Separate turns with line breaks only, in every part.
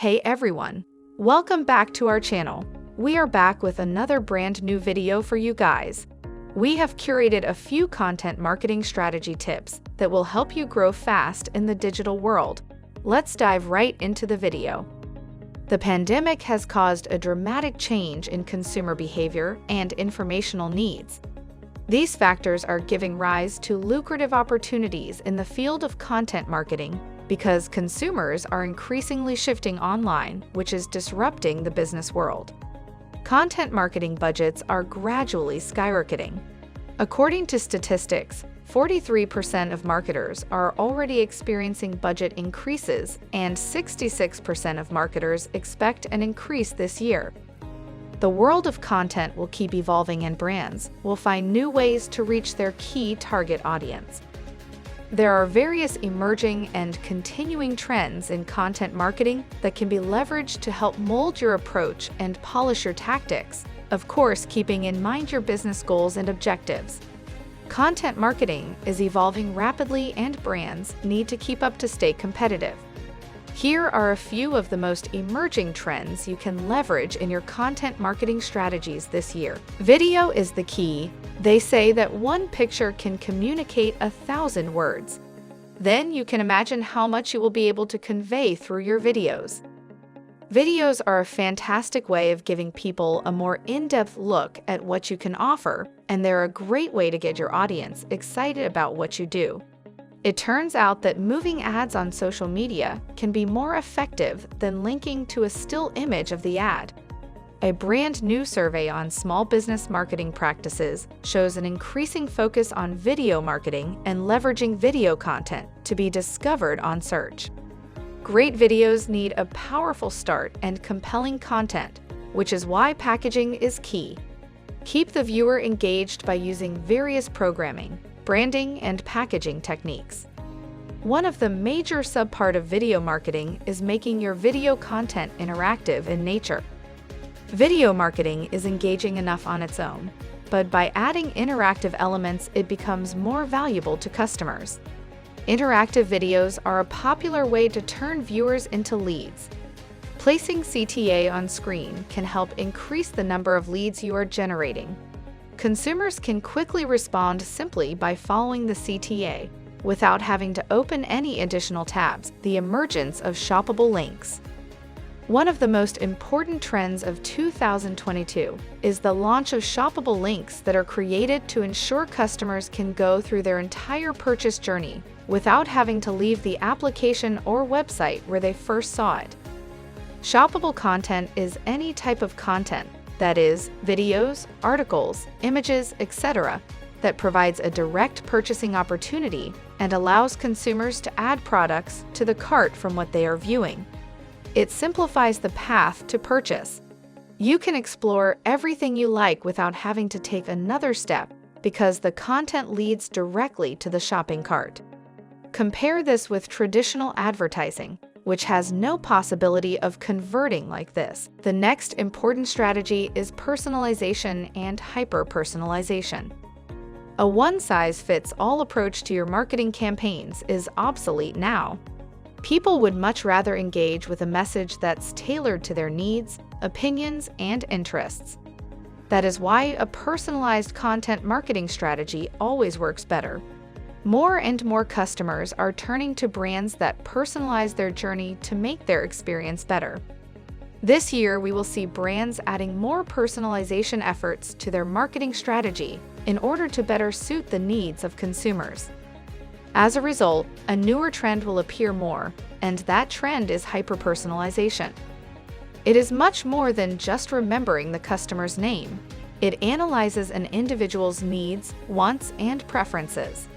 Hey everyone, welcome back to our channel. We are back with another brand new video for you guys. We have curated a few content marketing strategy tips that will help you grow fast in the digital world. Let's dive right into the video. The pandemic has caused a dramatic change in consumer behavior and informational needs. These factors are giving rise to lucrative opportunities in the field of content marketing because consumers are increasingly shifting online, which is disrupting the business world. Content marketing budgets are gradually skyrocketing. According to statistics, 43% of marketers are already experiencing budget increases, and 66% of marketers expect an increase this year. The world of content will keep evolving, and brands will find new ways to reach their key target audience. There are various emerging and continuing trends in content marketing that can be leveraged to help mold your approach and polish your tactics, of course, keeping in mind your business goals and objectives. Content marketing is evolving rapidly, and brands need to keep up to stay competitive. Here are a few of the most emerging trends you can leverage in your content marketing strategies this year. Video is the key. They say that one picture can communicate 1,000 words. Then you can imagine how much you will be able to convey through your videos. Videos are a fantastic way of giving people a more in-depth look at what you can offer, and they're a great way to get your audience excited about what you do. It turns out that moving ads on social media can be more effective than linking to a still image of the ad. A brand new survey on small business marketing practices shows an increasing focus on video marketing and leveraging video content to be discovered on search. Great videos need a powerful start and compelling content, which is why packaging is key. Keep the viewer engaged by using various programming, branding, and packaging techniques. One of the major subpart of video marketing is making your video content interactive in nature. Video marketing is engaging enough on its own, but by adding interactive elements, it becomes more valuable to customers. Interactive videos are a popular way to turn viewers into leads. Placing CTA on screen can help increase the number of leads you are generating. Consumers can quickly respond simply by following the CTA, without having to open any additional tabs. The emergence of shoppable links. One of the most important trends of 2022 is the launch of shoppable links that are created to ensure customers can go through their entire purchase journey without having to leave the application or website where they first saw it. Shoppable content is any type of content, that is, videos, articles, images, etc., that provides a direct purchasing opportunity and allows consumers to add products to the cart from what they are viewing. It simplifies the path to purchase. You can explore everything you like without having to take another step because the content leads directly to the shopping cart. Compare this with traditional advertising, which has no possibility of converting like this. The next important strategy is personalization and hyper-personalization. A one-size-fits-all approach to your marketing campaigns is obsolete now. People would much rather engage with a message that's tailored to their needs, opinions, and interests. That is why a personalized content marketing strategy always works better. More and more customers are turning to brands that personalize their journey to make their experience better. This year, we will see brands adding more personalization efforts to their marketing strategy in order to better suit the needs of consumers. As a result, a newer trend will appear more, and that trend is hyper-personalization. It is much more than just remembering the customer's name. It analyzes an individual's needs, wants, and preferences.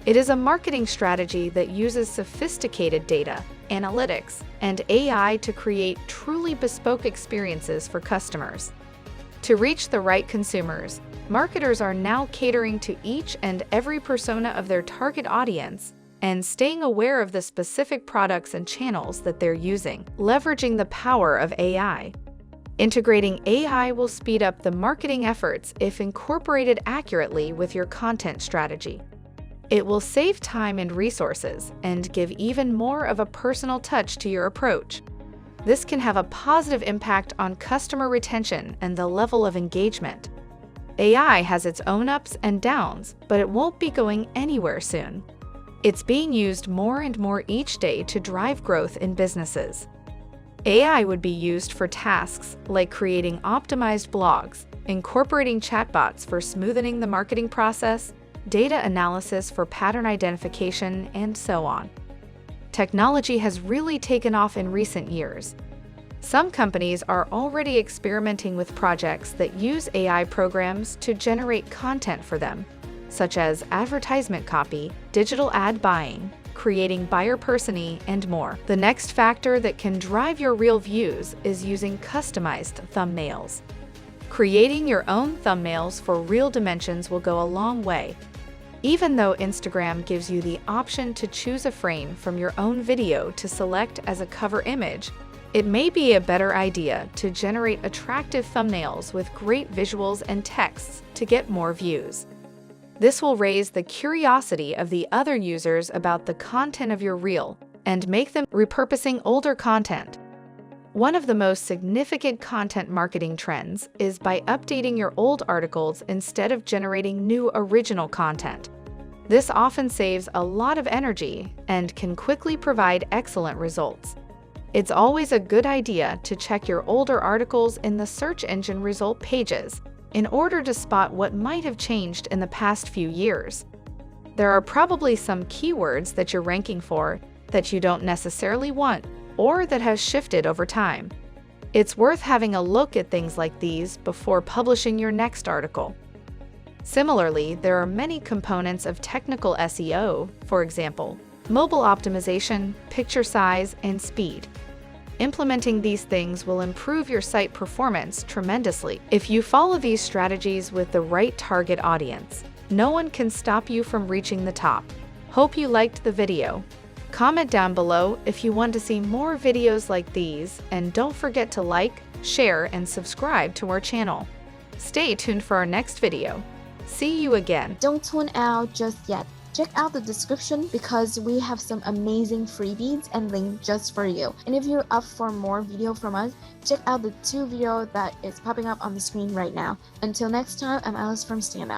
It is a marketing strategy that uses sophisticated data, analytics, and AI to create truly bespoke experiences for customers. To reach the right consumers, marketers are now catering to each and every persona of their target audience and staying aware of the specific products and channels that they're using, leveraging the power of AI. Integrating AI will speed up the marketing efforts if incorporated accurately with your content strategy. It will save time and resources and give even more of a personal touch to your approach. This can have a positive impact on customer retention and the level of engagement. AI has its own ups and downs, but it won't be going anywhere soon. It's being used more and more each day to drive growth in businesses. AI would be used for tasks like creating optimized blogs, incorporating chatbots for smoothing the marketing process, data analysis for pattern identification, and so on. Technology has really taken off in recent years. Some companies are already experimenting with projects that use AI programs to generate content for them, such as advertisement copy, digital ad buying, creating buyer persona, and more. The next factor that can drive your real views is using customized thumbnails. Creating your own thumbnails for real dimensions will go a long way. Even though Instagram gives you the option to choose a frame from your own video to select as a cover image, it may be a better idea to generate attractive thumbnails with great visuals and texts to get more views. This will raise the curiosity of the other users about the content of your reel and make them repurposing older content. One of the most significant content marketing trends is by updating your old articles instead of generating new original content. This often saves a lot of energy and can quickly provide excellent results. It's always a good idea to check your older articles in the search engine result pages in order to spot what might have changed in the past few years. There are probably some keywords that you're ranking for that you don't necessarily want or that has shifted over time. It's worth having a look at things like these before publishing your next article. Similarly, there are many components of technical SEO, for example, mobile optimization, picture size, and speed. Implementing these things will improve your site performance tremendously. If you follow these strategies with the right target audience, no one can stop you from reaching the top. Hope you liked the video. Comment down below if you want to see more videos like these, and don't forget to like, share, and subscribe to our channel. Stay tuned for our next video. See you again.
Don't tune out just yet. Check out the description because we have some amazing freebies and links just for you. And if you're up for more video from us, check out the 2 videos that is popping up on the screen right now. Until next time, I'm Alice from Stand Out.